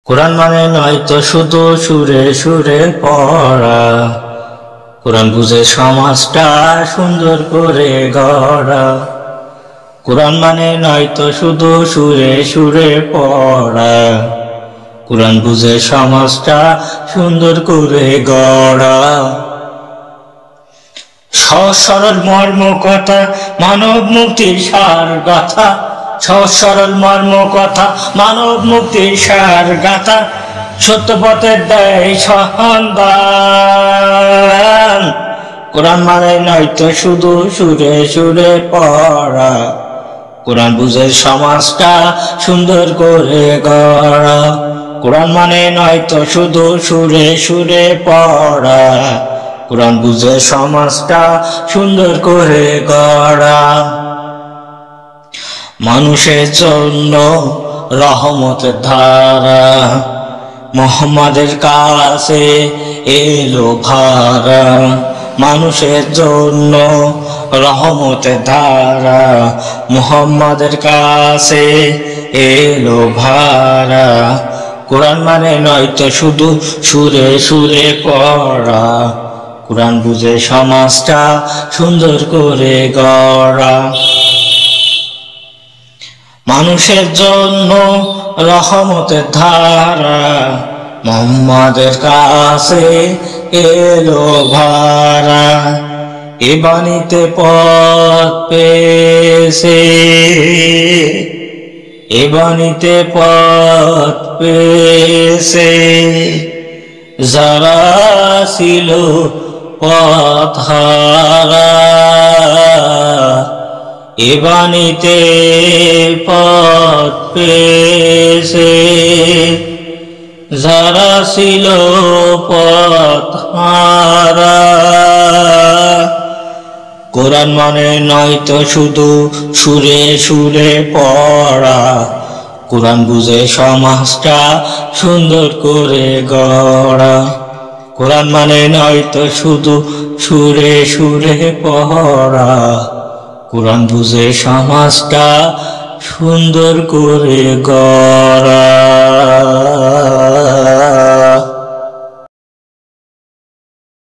কোরআন মানে নয়তো শুধু সুরে সুরে পড়া, কোরআন বুঝে সমাজটা সুন্দর করে গড়া। কোরআন মানে নয়তো শুধু সুরে সুরে পড়া, কোরআন বুঝে সমাজটা সুন্দর করে গড়া। সহজ সরল মর্ম কথা, মানব মুক্তির সার গাথা। সহজ সরল মর্ম কথা, মানব মুক্তির সার গাথা। সত্য পথের দেয় সন্ধান। কোরআন মানে নয়তো শুধু সুরে সুরে পড়া, কোরআন বুঝে সমাজটা সুন্দর করে গড়া। কোরআন মানে নয়তো শুধু সুরে সুরে পড়া, কোরআন বুঝে সমাজটা সুন্দর করে গড়া। মানুষের জন্য রহমতের ধারা, মুহাম্মাদের কাছে এলো ভাড়া। মানুষের জন্য রহমতের ধারা, মুহাম্মাদের কাছে এলো ভাড়া। কোরআন মানে নয়তো শুধু সুরে সুরে পড়া, কোরআন বুঝে সমাজটা সুন্দর করে গড়া। মানুষের জন্য রহমতের ধারা, মুহাম্মাদের কাছে এলো ভাড়া। এ বাণীতে পথ পেয়েছে, এ বাণীতে পথ পেয়েছে যারা ছিল পথ হারা। এ বাণীতে পথ পেয়েছে যারা ছিল পথ হারা। কোরআন মানে নয়তো শুধু সুরে সুরে পড়া, কোরআন বুঝে সমাজটা সুন্দর করে গড়া। কোরআন মানে নয়তো শুধু সুরে সুরে পড়া, কোরআন বুঝে সমাজটা সুন্দর করে গড়া।